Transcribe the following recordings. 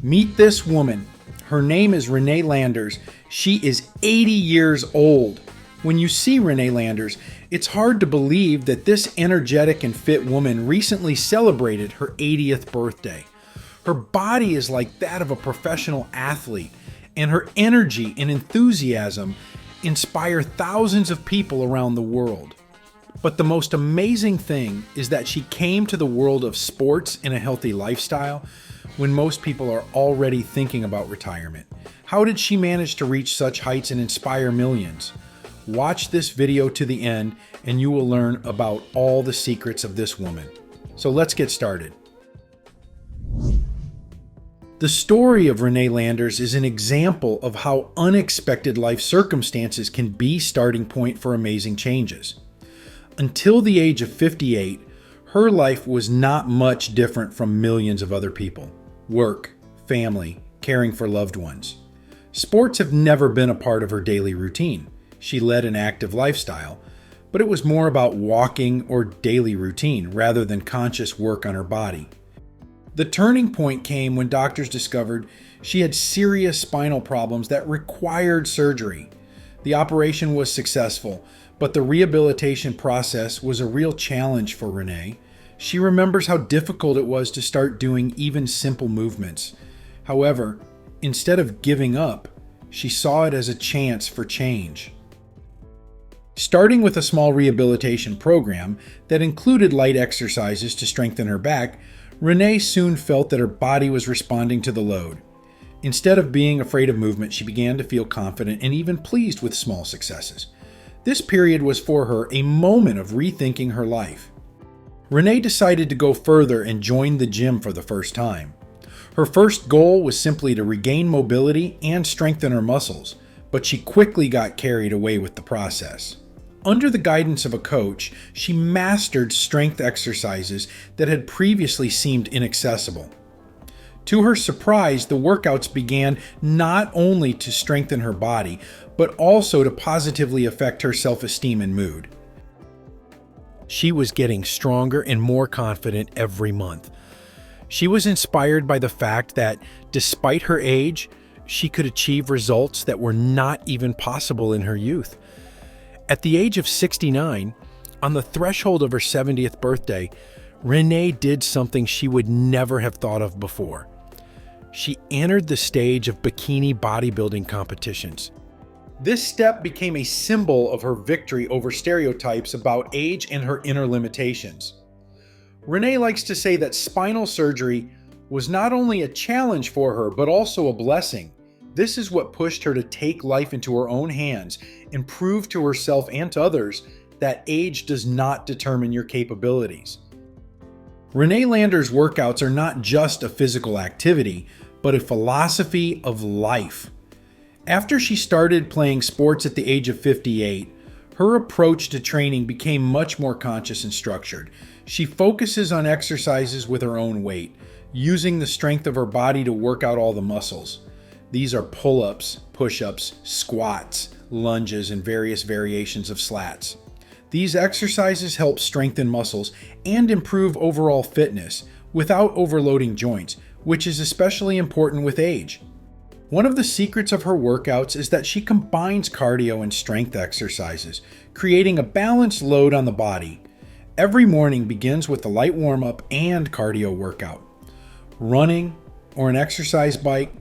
Meet this woman. Her name is Renee Landers. She is 80 years old. When you see Renee Landers, it's hard to believe that this energetic and fit woman recently celebrated her 80th birthday. Her body is like that of a professional athlete, and her energy and enthusiasm inspire thousands of people around the world. But the most amazing thing is that she came to the world of sports and a healthy lifestyle when most people are already thinking about retirement. How did she manage to reach such heights and inspire millions? Watch this video to the end and you will learn about all the secrets of this woman. So let's get started. The story of Renee Landers is an example of how unexpected life circumstances can be starting point for amazing changes. Until the age of 58, her life was not much different from millions of other people. Work, family, caring for loved ones. Sports have never been a part of her daily routine. She led an active lifestyle, but it was more about walking or daily routine rather than conscious work on her body. The turning point came when doctors discovered she had serious spinal problems that required surgery. The operation was successful, but the rehabilitation process was a real challenge for Renee. She remembers how difficult it was to start doing even simple movements. However, instead of giving up, she saw it as a chance for change. Starting with a small rehabilitation program that included light exercises to strengthen her back, Renee soon felt that her body was responding to the load. Instead of being afraid of movement, she began to feel confident and even pleased with small successes. This period was for her a moment of rethinking her life. Renee decided to go further and join the gym for the first time. Her first goal was simply to regain mobility and strengthen her muscles, but she quickly got carried away with the process. Under the guidance of a coach, she mastered strength exercises that had previously seemed inaccessible. To her surprise, the workouts began not only to strengthen her body, but also to positively affect her self-esteem and mood. She was getting stronger and more confident every month. She was inspired by the fact that, despite her age, she could achieve results that were not even possible in her youth. At the age of 69, on the threshold of her 70th birthday, Renee did something she would never have thought of before. She entered the stage of bikini bodybuilding competitions. This step became a symbol of her victory over stereotypes about age and her inner limitations. Renee likes to say that spinal surgery was not only a challenge for her, but also a blessing. This is what pushed her to take life into her own hands and prove to herself and to others that age does not determine your capabilities. Renee Landers' workouts are not just a physical activity, but a philosophy of life. After she started playing sports at the age of 58, her approach to training became much more conscious and structured. She focuses on exercises with her own weight, using the strength of her body to work out all the muscles. These are pull-ups, push-ups, squats, lunges, and various variations of slats. These exercises help strengthen muscles and improve overall fitness without overloading joints, which is especially important with age. One of the secrets of her workouts is that she combines cardio and strength exercises, creating a balanced load on the body. Every morning begins with a light warm-up and cardio workout. Running or an exercise bike,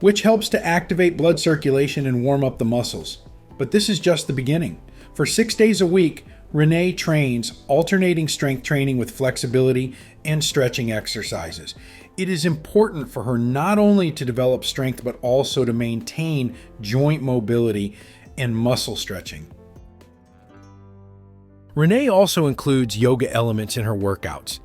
which helps to activate blood circulation and warm up the muscles. But this is just the beginning. For 6 days a week, Renee trains alternating strength training with flexibility and stretching exercises. It is important for her not only to develop strength, but also to maintain joint mobility and muscle stretching. Renee also includes yoga elements in her workouts.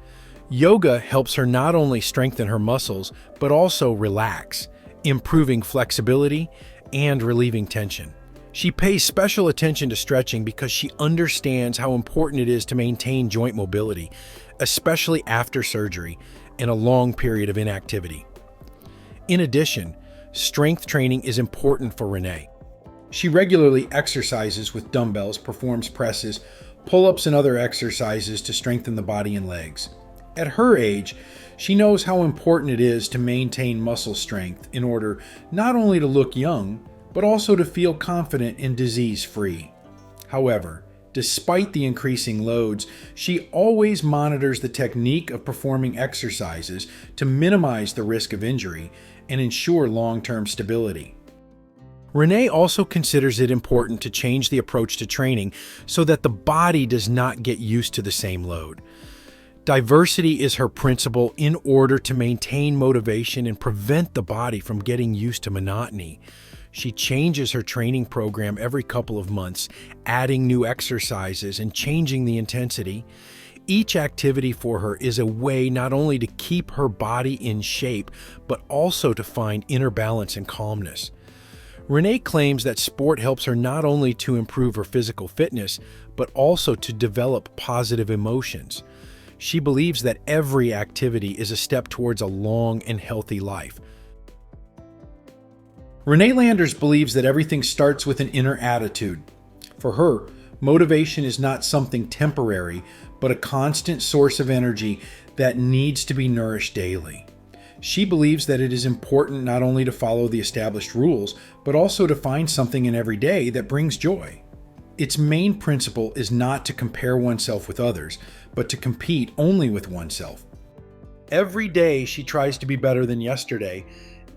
Yoga helps her not only strengthen her muscles, but also relax, improving flexibility and relieving tension. She pays special attention to stretching because she understands how important it is to maintain joint mobility, especially after surgery and a long period of inactivity. In addition, strength training is important for Renee. She regularly exercises with dumbbells, performs presses, pull-ups, and other exercises to strengthen the body and legs. At her age, She knows how important it is to maintain muscle strength in order not only to look young, but also to feel confident and disease-free. However, despite the increasing loads, she always monitors the technique of performing exercises to minimize the risk of injury and ensure long-term stability. Renee also considers it important to change the approach to training so that the body does not get used to the same load. Diversity is her principle in order to maintain motivation and prevent the body from getting used to monotony. She changes her training program every couple of months, adding new exercises and changing the intensity. Each activity for her is a way not only to keep her body in shape, but also to find inner balance and calmness. Renee claims that sport helps her not only to improve her physical fitness, but also to develop positive emotions. She believes that every activity is a step towards a long and healthy life. Renee Landers believes that everything starts with an inner attitude. For her, motivation is not something temporary, but a constant source of energy that needs to be nourished daily. She believes that it is important not only to follow the established rules, but also to find something in every day that brings joy. Its main principle is not to compare oneself with others, but to compete only with oneself. Every day she tries to be better than yesterday,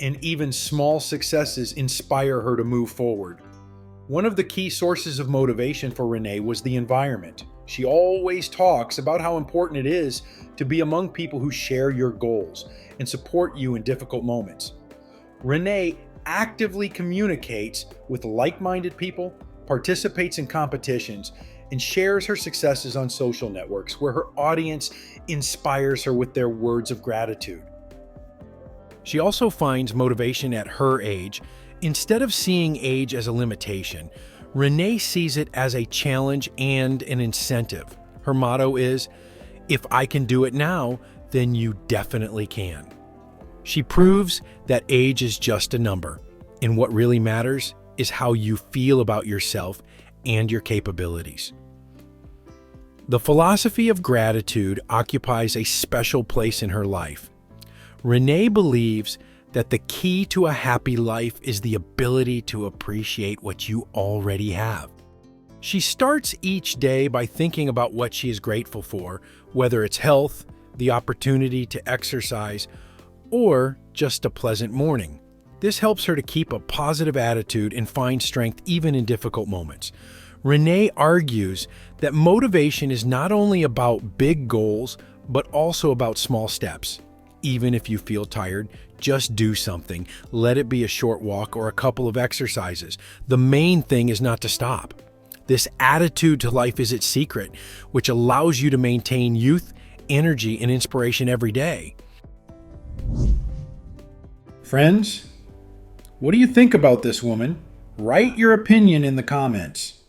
and even small successes inspire her to move forward. One of the key sources of motivation for Renee was the environment. She always talks about how important it is to be among people who share your goals and support you in difficult moments. Renee actively communicates with like-minded people, participates in competitions, and shares her successes on social networks where her audience inspires her with their words of gratitude. She also finds motivation at her age. Instead of seeing age as a limitation, Renee sees it as a challenge and an incentive. Her motto is, "If I can do it now, then you definitely can." She proves that age is just a number, and what really matters is how you feel about yourself and your capabilities. The philosophy of gratitude occupies a special place in her life. Renee believes that the key to a happy life is the ability to appreciate what you already have. She starts each day by thinking about what she is grateful for, whether it's health, the opportunity to exercise, or just a pleasant morning. This helps her to keep a positive attitude and find strength even in difficult moments. Renee argues that motivation is not only about big goals, but also about small steps. Even if you feel tired, just do something. Let it be a short walk or a couple of exercises. The main thing is not to stop. This attitude to life is its secret, which allows you to maintain youth, energy, and inspiration every day. Friends, what do you think about this woman? Write your opinion in the comments.